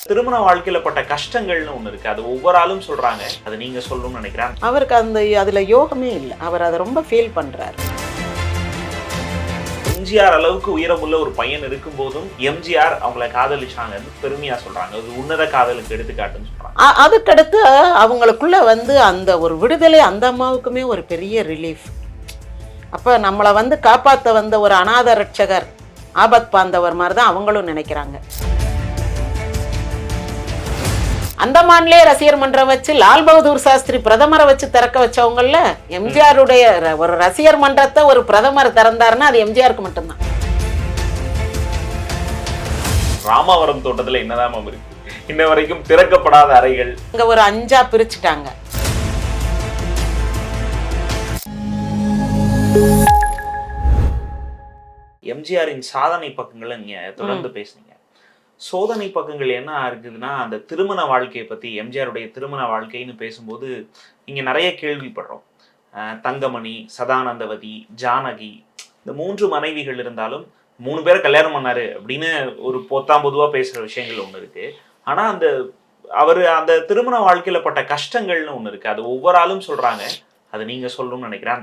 திருமண வாழ்க்கையில பட்ட கஷ்டங்கள்னு ஒண்ணு இருக்கு. அது ஒவ்வொரு ஆளும் சொல்றாங்க. அது நீங்க சொல்லணும்னு நினைக்கிறேன். அவருக்கு அதுல யோகமே இல்லை. அவர் அதை ரொம்ப ஃபீல் பண்றாரு. எம்ஜிஆர் அளவுக்கு உயரமுள்ள ஒரு பையன் இருக்கும் போதும் எம்ஜிஆர் அவங்கள காதலிச்சாங்கன்னு பெருமையா சொல்றாங்க. அது உன்னத காதலுக்கு எடுத்துக்காட்டுன்னு சொல்றாங்க. அதுக்கடுத்து அவங்களுக்குள்ள அந்த ஒரு விடுதலை அந்த அம்மாவுக்குமே ஒரு பெரிய ரிலீஃப். அப்ப நம்மளை காப்பாற்ற வந்த ஒரு அநாத ரட்சகர், ஆபத் பாந்தவர் மாதிரி தான் அவங்களும் நினைக்கிறாங்க. அந்தமான்லயே ரசிகர் மன்றம் வச்சு லால் பகதூர் சாஸ்திரி பிரதமரை வச்சு திறக்க வச்சவங்கல்ல, எம்ஜிஆருடைய ஒரு ரசிகர் மன்றத்தை ஒரு பிரதமர் திறந்தாருன்னா அது எம்ஜிஆருக்கு மட்டும்தான். ராமாவரம் தோட்டத்துல என்னதான் இருக்கு, இன்ன வரைக்கும் திறக்கப்படாத அறைகள் இங்க ஒரு 5 பிரிச்சுட்டாங்க. எம்ஜிஆரின் சாதனை பக்கங்களை நீங்க தொடர்ந்து பேசுனீங்க. சோதனை பக்கங்கள் என்ன இருக்குதுன்னா, அந்த திருமண வாழ்க்கையை பத்தி, எம்ஜிஆருடைய திருமண வாழ்க்கைன்னு பேசும்போது இங்க நிறைய கேள்விப்படுறோம். தங்கமணி, சதானந்தவதி, ஜானகி, இந்த 3 மனைவிகள் இருந்தாலும் 3 பேரை கல்யாணம் பண்ணாரு அப்படின்னு ஒரு பொதுவா பேசுற விஷயங்கள் ஒண்ணு இருக்கு. ஆனா அந்த திருமண வாழ்க்கையில பட்ட கஷ்டங்கள்னு ஒண்ணு இருக்கு. அது ஒவ்வொரு ஆளும் சொல்றாங்க. அது நீங்க சொல்லணும்னு நினைக்கிறேன்.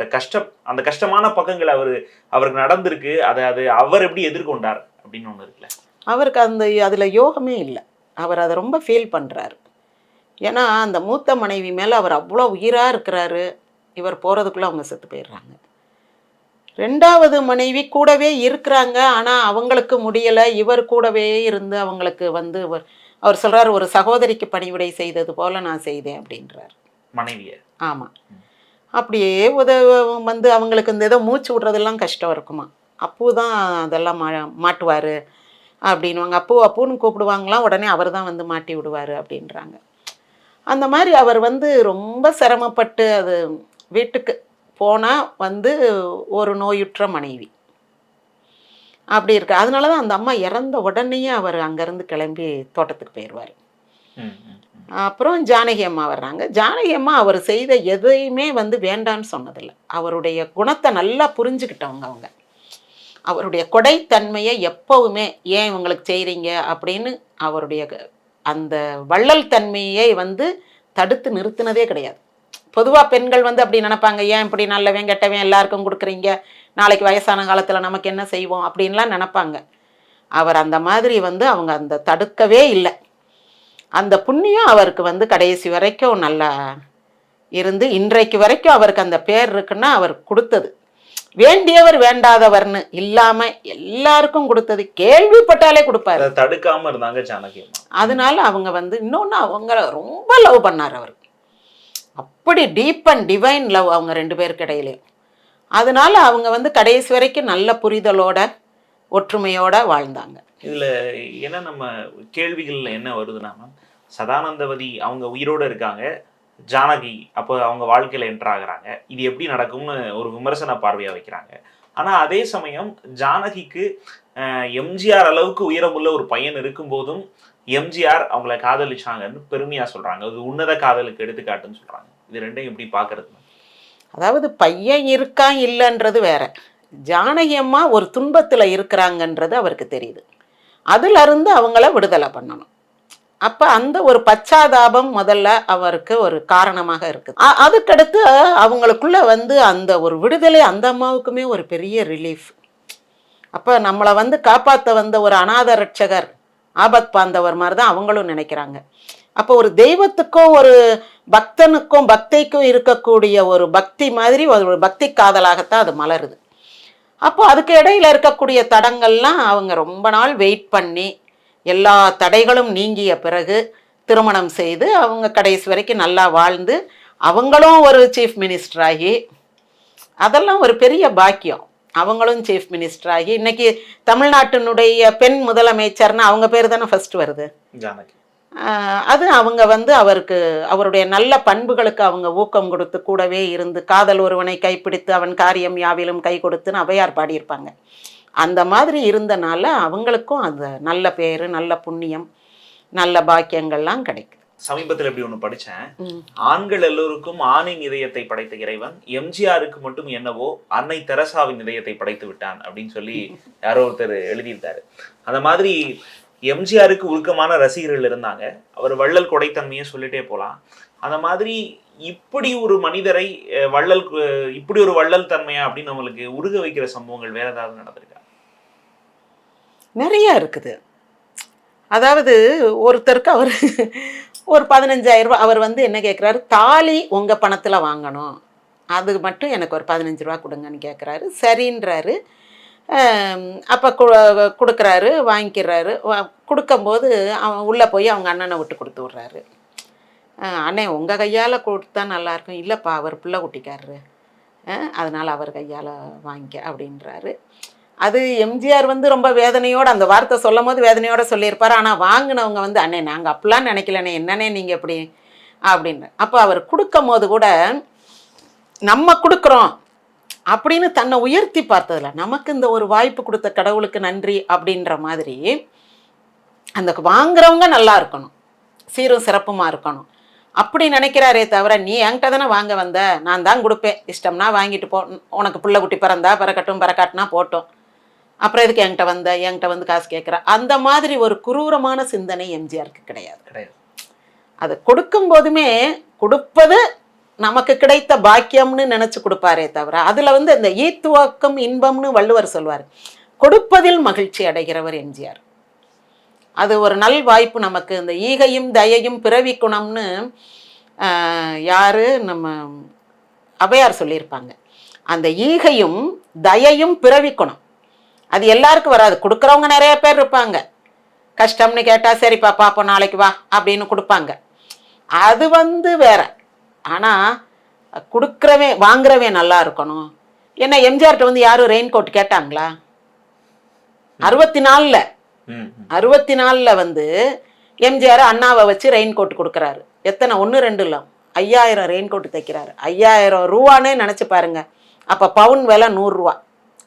அந்த கஷ்டமான பக்கங்கள் அவருக்கு நடந்திருக்கு. அது அவர் எப்படி எதிர்கொண்டார் அப்படின்னு ஒண்ணு இருக்குல்ல. அவருக்கு அதுல யோகமே இல்லை. அவர் அதை ரொம்ப ஃபீல் பண்றாரு. ஏன்னா அந்த மூத்த மனைவி மேல அவர் அவ்வளோ உயிரா இருக்கிறாரு. இவர் போறதுக்குள்ள அவங்க செத்து போயிடுறாங்க. 2வது மனைவி கூடவே இருக்கிறாங்க. ஆனா அவங்களுக்கு முடியல. இவர் கூடவே இருந்து அவங்களுக்கு அவர் சொல்றாரு, ஒரு சகோதரிக்கு பணிவிடை செய்தது போல நான் செய்தேன் அப்படின்றார் மனைவிய. ஆமா, அப்படியே அவங்களுக்கு ஏதோ மூச்சு விடுறதெல்லாம் கஷ்டம் இருக்குமா. அப்போதான் அதெல்லாம் மாட்டுவாரு அப்படின்வாங்க. அப்புன்னு கூப்பிடுவாங்களாம். உடனே அவர் தான் மாட்டி விடுவார் அப்படின்றாங்க. அந்த மாதிரி அவர் ரொம்ப சிரமப்பட்டு அது வீட்டுக்கு போனால் ஒரு நோயுற்ற மனைவி அப்படி இருக்கு. அதனால தான் அந்த அம்மா இறந்த உடனேயே அவர் அங்கேருந்து கிளம்பி தோட்டத்துக்கு போயிடுவார். அப்புறம் ஜானகி அம்மா வர்றாங்க. ஜானகி அம்மா அவர் செய்த எதையுமே வேண்டான்னு சொன்னதில்லை. அவருடைய குணத்தை நல்லா புரிஞ்சுக்கிட்டவங்க அவங்க. அவருடைய கொடைத்தன்மையை எப்பவுமே ஏன் இவங்களுக்கு செய்கிறீங்க அப்படின்னு அவருடைய அந்த வள்ளல் தன்மையை தடுத்து நிறுத்தினதே கிடையாது. பொதுவாக பெண்கள் அப்படி நினைப்பாங்க, ஏன் இப்படி நல்லவன் கெட்டவன் எல்லாருக்கும் கொடுக்குறீங்க, நாளைக்கு வயசான காலத்தில் நமக்கு என்ன செய்வோம் அப்படின்லாம் நினைப்பாங்க. அவர் அந்த மாதிரி அவங்க அந்த தடுக்கவே இல்லை. அந்த புண்ணியம் அவருக்கு கடைசி வரைக்கும் நல்லா இருந்து இன்றைக்கு வரைக்கும் அவருக்கு அந்த பேர் இருக்குன்னா அவர் கொடுத்தது. வேண்டியவர் வேண்டாதவர்னு இல்லாம எல்லாருக்கும் கொடுத்தது. கேள்விப்பட்டாலே கொடுப்பாரு. தடுக்காம இருந்தாங்க ஜானகி. அதனால அவங்க இன்னொன்னு அவங்க ரொம்ப லவ் பண்ணார் அவர். அப்படி டீப் அண்ட் டிவைன் லவ் அவங்க 2 பேருக்கு இடையிலே. அதனால அவங்க கடைசி வரைக்கும் நல்ல புரிதலோட ஒற்றுமையோட வாழ்ந்தாங்க. இதுல என்ன நம்ம கேள்விகள்ல என்ன வருதுன்னா, சதானந்தவதி அவங்க உயிரோட இருக்காங்க, ஜானகி அப்போ அவங்க வாழ்க்கையில என்டர் ஆகுறாங்க. இது எப்படி நடக்கும்னு ஒரு விமர்சன பார்வையா வைக்கிறாங்க. ஆனா அதே சமயம் ஜானகிக்கு எம்ஜிஆர் அளவுக்கு உயரமுள்ள ஒரு பையன் இருக்கும் போதும் எம்ஜிஆர் அவங்கள காதலிச்சாங்கன்னு பெருமையா சொல்றாங்க. அது உன்னத காதலுக்கு எடுத்துக்காட்டுன்னு சொல்றாங்க. இது ரெண்டையும் எப்படி பாக்குறது? அதாவது பையன் இருக்கான் இல்லைன்றது வேற. ஜானகி அம்மா ஒரு துன்பத்துல இருக்கிறாங்கன்றது அவருக்கு தெரியுது. அதுல இருந்து அவங்கள விடுதலை பண்ணணும். அப்போ அந்த ஒரு பச்சாதாபம் முதல்ல அவருக்கு ஒரு காரணமாக இருக்குது. அதுக்கடுத்து அவங்களுக்குள்ள அந்த ஒரு விடுதலை அந்த அம்மாவுக்குமே ஒரு பெரிய ரிலீஃப். அப்போ நம்மளை காப்பாற்ற வந்த ஒரு அநாத ரட்சகர், ஆபத் பாந்தவர் மாதிரி தான் அவங்களும் நினைக்கிறாங்க. அப்போ ஒரு தெய்வத்துக்கும் ஒரு பக்தனுக்கும் பக்திக்கும் இருக்கக்கூடிய ஒரு பக்தி மாதிரி ஒரு பக்தி காதலாகத்தான் அது மலருது. அப்போ அதுக்கு இடையில இருக்கக்கூடிய தடங்கள்லாம் அவங்க ரொம்ப நாள் வெயிட் பண்ணி எல்லா தடைகளும் நீங்கிய பிறகு திருமணம் செய்து அவங்க கடைசி வரைக்கும் நல்லா வாழ்ந்து அவங்களும் ஒரு சீஃப் மினிஸ்டர் ஆகி, அதெல்லாம் ஒரு பெரிய பாக்கியம். அவங்களும் சீஃப் மினிஸ்டர் ஆகி இன்னைக்கு தமிழ்நாட்டினுடைய பெண் முதலமைச்சர்னு அவங்க பேர் தானே ஃபர்ஸ்ட் வருது, ஜானகி. அது அவங்க அவருக்கு அவருடைய நல்ல பண்புகளுக்கு அவங்க ஊக்கம் கொடுத்து கூடவே இருந்து காதல் ஒருவனை கைப்பிடித்து அவன் காரியம் யாவிலும் கை கொடுத்துன்னு ஔவையார் பாடியிருப்பாங்க. அந்த மாதிரி இருந்தனால அவங்களுக்கும் அந்த நல்ல பேரு, நல்ல புண்ணியம், நல்ல பாக்கியங்கள்லாம் கிடைக்கும். சமீபத்தில் எப்படி ஒண்ணு படிச்சேன், ஆண்கள் எல்லோருக்கும் ஆணின் இதயத்தை படைத்த இறைவன் எம்ஜிஆருக்கு மட்டும் என்னவோ அன்னை தெரசாவின் இதயத்தை படைத்து விட்டான் அப்படின்னு சொல்லி யாரோ ஒருத்தர் எழுதியிருந்தாரு. அந்த மாதிரி எம்ஜிஆருக்கு உருக்கமான ரசிகர்கள் இருந்தாங்க. அவர் வள்ளல் கொடைத்தன்மையை சொல்லிட்டே போலாம். அந்த மாதிரி இப்படி ஒரு மனிதரை இப்படி ஒரு வள்ளல் தன்மையா அப்படின்னு நம்மளுக்கு உருக வைக்கிற சம்பவங்கள் வேற ஏதாவது நடந்திருக்கா? நிறைய இருக்குது. அதாவது ஒருத்தருக்கு அவர் ஒரு 15,000 ரூபாய் அவர் வந்து என்ன கேட்குறாரு, தாலி உங்கள் பணத்தில் வாங்கணும், அது மட்டும் எனக்கு ஒரு 15 ரூபா கொடுங்கன்னு கேட்குறாரு. சரின்றாரு. அப்போ கொடுக்குறாரு, வாங்கிக்கிறாரு. கொடுக்கும்போது அவன் உள்ளே போய் அவங்க அண்ணனை விட்டு கொடுத்து விட்றாரு. அண்ணே உங்கள் கையால் கொடுத்தா நல்லாயிருக்கும். இல்லைப்பா அவர் பிள்ளை குட்டிக்காரரு, அதனால் அவர் கையால் வாங்கிக்க அப்படின்றாரு. அது எம்ஜிஆர் வந்து ரொம்ப வேதனையோடு அந்த வார்த்தை சொல்லும் போது வேதனையோடு சொல்லியிருப்பார். ஆனால் வாங்கினவங்க வந்து அண்ணே நாங்கள் அப்படிலாம் நினைக்கலண்ணே, என்னண்ணே நீங்கள் எப்படி அப்படின்னு. அப்போ அவர் கொடுக்கும் போது கூட நம்ம கொடுக்குறோம் அப்படின்னு தன்னை உயர்த்தி பார்த்ததில்ல, நமக்கு இந்த ஒரு வாய்ப்பு கொடுத்த கடவுளுக்கு நன்றி அப்படின்ற மாதிரி அந்த வாங்குறவங்க நல்லா இருக்கணும், சீரும் சிறப்புமாக இருக்கணும் அப்படி நினைக்கிறாரே தவிர, நீ என்கிட்ட தானே வாங்க வந்த, நான் தான் கொடுப்பேன், இஷ்டம்னா வாங்கிட்டு போ, உனக்கு பிள்ளை குட்டி பிறந்தா பிறக்கட்டும், பிறக்காட்டினா போட்டோம், அப்புறம் எதுக்கு என்கிட்ட வந்து காசு கேட்குற, அந்த மாதிரி ஒரு குரூரமான சிந்தனை எம்ஜிஆருக்கு கிடையாது. அதை கொடுக்கும் போதுமே கொடுப்பது நமக்கு கிடைத்த பாக்கியம்னு நினச்சி கொடுப்பாரே தவிர, அதில் வந்து இந்த ஈத்துவாக்கம் இன்பம்னு வள்ளுவர் சொல்வார், கொடுப்பதில் மகிழ்ச்சி அடைகிறவர் எம்ஜிஆர். அது ஒரு நல் வாய்ப்பு நமக்கு. இந்த ஈகையும் தயையும் பிறவி குணம்னு யாரு நம்ம ஔவையார் சொல்லியிருப்பாங்க. அந்த ஈகையும் தயையும் பிறவி குணம் அது எல்லாருக்கும் வராது. கொடுக்குறவங்க நிறைய பேர் இருப்பாங்க, கஷ்டம்னு கேட்டால் சரிப்பா பாப்போம் நாளைக்கு வா அப்படின்னு கொடுப்பாங்க, அது வந்து வேற. ஆனால் வாங்குறவன் நல்லா இருக்கணும். ஏன்னா எம்ஜிஆர்கிட்ட வந்து யாரும் ரெயின் கோட் கேட்டாங்களா? 64 வந்து எம்ஜிஆர் அண்ணாவை வச்சு ரெயின் கோட் கொடுக்குறாரு. எத்தனை 1 2 இல்லை 5000 ரெயின் கோட் தைக்கிறாரு. 5000 ரூபானே நினச்சி பாருங்க. அப்போ பவுன் விலை 100 ரூபா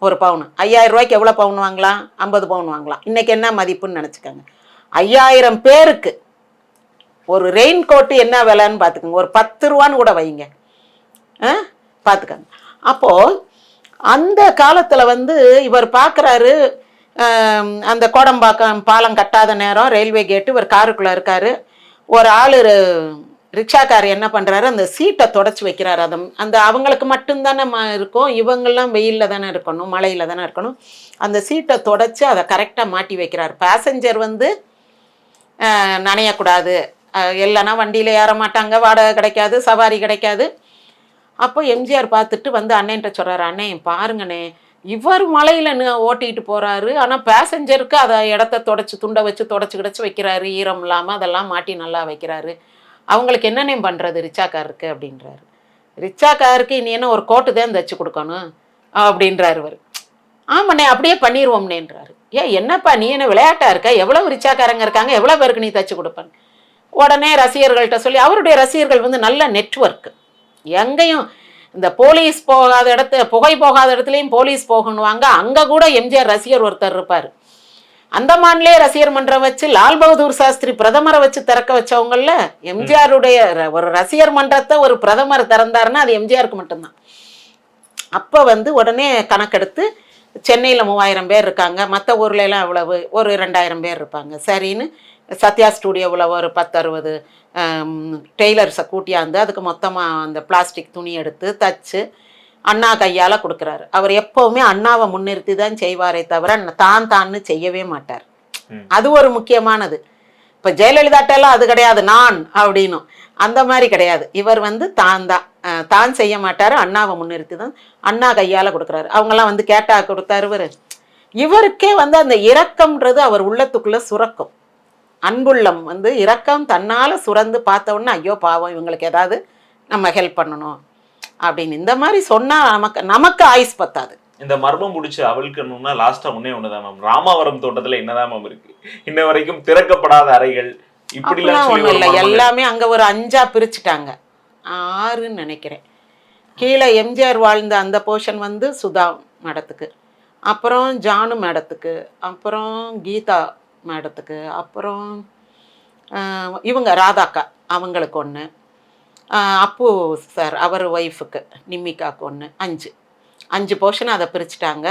ஒரு பவுன். 5000 ரூபாய்க்கு எவ்வளோ பவுன் வாங்கலாம்? 50 பவுன் வாங்கலாம். இன்றைக்கி என்ன மதிப்புன்னு நினச்சிக்கோங்க. 5000 பேருக்கு ஒரு ரெயின் கோட்டு என்ன விலைன்னு பார்த்துக்கோங்க. ஒரு 10 ரூபான்னு கூட வைங்க, பார்த்துக்கோங்க. அப்போது அந்த காலத்தில் வந்து இவர் பார்க்குறாரு, அந்த கோடம்பாக்கம் பாலம் கட்டாத நேரம், ரயில்வே கேட்டு, இவர் காருக்குள்ளே இருக்கார். ஒரு ஆள் ரிக்ஷாக்கார் என்ன பண்ணுறாரு, அந்த சீட்டை தொடச்சி வைக்கிறாரு. அந்த அவங்களுக்கு மட்டும்தானே இருக்கும், இவங்கெல்லாம் வெயிலில் தானே இருக்கணும், மழையில் தானே இருக்கணும். அந்த சீட்டை தொடச்சி அதை கரெக்டாக மாட்டி வைக்கிறார். பேசஞ்சர் வந்து நனையக்கூடாது, இல்லைன்னா வண்டியில் ஏற மாட்டாங்க, வாடகை கிடைக்காது, சவாரி கிடைக்காது. அப்போ எம்ஜிஆர் பார்த்துட்டு வந்து அண்ணன்ட்ட சொல்கிறாரு, அண்ணே பாருங்கண்ணே, இவர் மலையில் ஓட்டிகிட்டு போகிறாரு, ஆனால் பேசஞ்சருக்கு அதை இடத்த தொடச்சி துண்டை வச்சு தொடச்சி வைக்கிறாரு, ஈரம் இல்லாமல் அதெல்லாம் மாட்டி நல்லா வைக்கிறாரு, அவங்களுக்கு என்னென்ன பண்ணுறது ரிச்சாக்காருக்கு அப்படின்றாரு. ரிச்சாக்காருக்கு இனி என்ன ஒரு கோட்டு தான் தைச்சி கொடுக்கணும் அப்படின்றாரு இவர். ஆமாண்ணே அப்படியே பண்ணிடுவோம்னேன்றாரு. என்னப்பா நீ என்ன விளையாட்டாக இருக்க, எவ்வளோ ரிச்சாக்காரங்க இருக்காங்க, எவ்வளோ பேருக்கு நீ தைச்சி கொடுப்பாங்க. உடனே ரசிகர்கள்ட்ட சொல்லி, அவருடைய ரசிகர்கள் வந்து நல்ல நெட்வொர்க், எங்கேயும் இந்த போலீஸ் போகாத புகை போகாத இடத்துலையும் போலீஸ் போகணுவாங்க. அங்கே கூட எம்ஜிஆர் ரசிகர் ஒருத்தர் இருப்பார். அந்தமான்லேயே ரசிகர் மன்றம் வச்சு லால் பகதூர் சாஸ்திரி பிரதமரை வச்சு திறக்க வச்சவங்கள எம்ஜிஆருடைய ஒரு ரசிகர் மன்றத்தை ஒரு பிரதமர் திறந்தாருன்னா அது எம்ஜிஆருக்கு மட்டும்தான். அப்போ வந்து உடனே கணக்கெடுத்து சென்னையில் 3000 பேர் இருக்காங்க, மற்ற ஊர்லெலாம் எவ்வளவு, ஒரு 2000 பேர் இருப்பாங்க. சரின்னு சத்யா ஸ்டூடியோவில் ஒரு 10-60 டெய்லர்ஸை கூட்டியாந்து அதுக்கு மொத்தமாக அந்த பிளாஸ்டிக் துணி எடுத்து தச்சு அண்ணா கையால் கொடுக்குறாரு. அவர் எப்போவுமே அண்ணாவை முன்னிறுத்தி தான் செய்வாரே தவிர தான்னு செய்யவே மாட்டார். அது ஒரு முக்கியமானது. இப்போ ஜெயலலிதாட்டெல்லாம் அது கிடையாது, நான் அப்படின்னும் அந்த மாதிரி கிடையாது. இவர் வந்து தான் செய்ய மாட்டார், அண்ணாவை முன்னிறுத்தி தான் அண்ணா கையால் கொடுக்குறாரு. அவங்கெல்லாம் வந்து கேட்டா கொடுத்தாரு. இவருக்கே வந்து அந்த இரக்கம்ன்றது அவர் உள்ளத்துக்குள்ளே சுரக்கும். அன்புள்ளம் வந்து இரக்கம் தன்னால் சுரந்து பார்த்த உடனே ஐயோ பாவம் இவங்களுக்கு ஏதாவது நம்ம ஹெல்ப் பண்ணணும் அப்படின்னு இந்த மாதிரி சொன்னால் நமக்கு ஆயுஸ் பத்தாது. இந்த மர்மம் முடிச்சு அவளுக்குன்னா லாஸ்டா ஒண்ணுதான் மேம், ராமாவரம் தோட்டத்துல என்னதான் மேம் இருக்கு, இன்ன வரைக்கும் திறக்கப்படாத அறைகள் இப்படிலாம் ஒன்றும் இல்லை, எல்லாமே அங்கே ஒரு 5ஆ பிரிச்சுட்டாங்க, 6ன்னு நினைக்கிறேன். கீழே எம்ஜிஆர் வாழ்ந்த அந்த போர்ஷன் வந்து சுதா மேடத்துக்கு, அப்புறம் ஜானு மேடத்துக்கு, அப்புறம் கீதா மேடத்துக்கு, அப்புறம் இவங்க ராதாக்கா அவங்களுக்கு ஒன்று, அப்பு சார் அவர் ஒய்ஃபுக்கு நிம்மிக்காவுக்கு ஒன்று, 5 போர்ஷன் அதை பிரிச்சுட்டாங்க.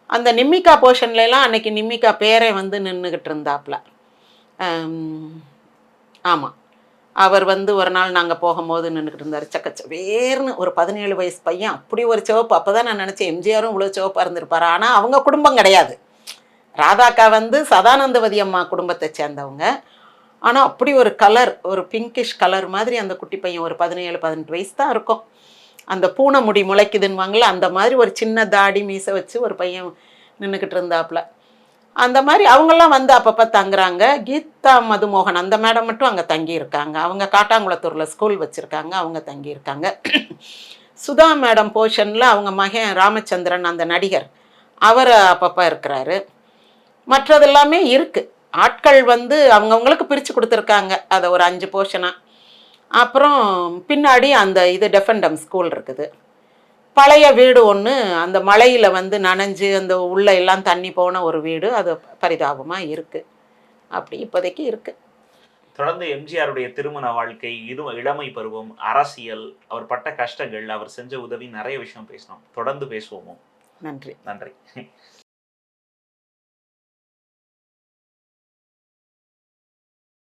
அந்த நிம்மிகா போர்ஷன்லாம் அன்னைக்கு நிம்மிகா பேரே வந்து நின்றுக்கிட்டு இருந்தாப்புல. ஆமாம், அவர் வந்து ஒரு நாள் நாங்கள் போகும்போது நின்றுக்கிட்டு இருந்தார். சக்கச்சவேர்னு ஒரு 17 வயசு பையன், அப்படி ஒரு சிவப்பு. அப்போ தான் நான் நினச்சேன் எம்ஜிஆரும் இவ்வளோ சிவப்பாக இருந்திருப்பாரு. ஆனால் அவங்க குடும்பம் கிடையாது. ராதாக்கா வந்து சதானந்தவதி அம்மா குடும்பத்தை சேர்ந்தவங்க. ஆனால் அப்படி ஒரு கலர், ஒரு பிங்கிஷ் கலர் மாதிரி அந்த குட்டி பையன். ஒரு 17 18 வயசு தான் இருக்கும். அந்த பூனை முடி முளைக்குதுன்னுவாங்கள, அந்த மாதிரி ஒரு சின்ன தாடி மீசை வச்சு ஒரு பையன் நின்றுக்கிட்டு இருந்தாப்புல. அந்த மாதிரி அவங்கெல்லாம் வந்து அப்பப்போ தங்குறாங்க. கீதா மதுமோகன் அந்த மேடம் மட்டும் அங்கே தங்கியிருக்காங்க. அவங்க காட்டாங்குளத்தூரில் ஸ்கூல் வச்சுருக்காங்க, அவங்க தங்கியிருக்காங்க. சுதா மேடம் போர்ஷனில் அவங்க மகன் ராமச்சந்திரன் அந்த நடிகர், அவர் அப்பப்போ இருக்கிறாரு. மற்றது எல்லாமே இருக்குது. ஆட்கள் வந்து அவங்கவுங்களுக்கு பிரித்து கொடுத்துருக்காங்க அதை ஒரு 5 போர்ஷனாக. அப்புறம் பின்னாடி அந்த இது டெஃபண்டம் ஸ்கூல் இருக்குது. பழைய வீடு ஒன்று அந்த மலையில் வந்து நனைஞ்சு அந்த உள்ள எல்லாம் தண்ணி போன ஒரு வீடு, அது பரிதாபமாக இருக்குது. அப்படி இப்போதைக்கு இருக்குது. தொடர்ந்து எம்ஜிஆருடைய திருமண வாழ்க்கை, இளமை பருவம், அரசியல், அவர் பட்ட கஷ்டங்கள், அவர் செஞ்ச உதவி, நிறைய விஷயம் பேசணும். தொடர்ந்து பேசுவோமோ. நன்றி. நன்றி.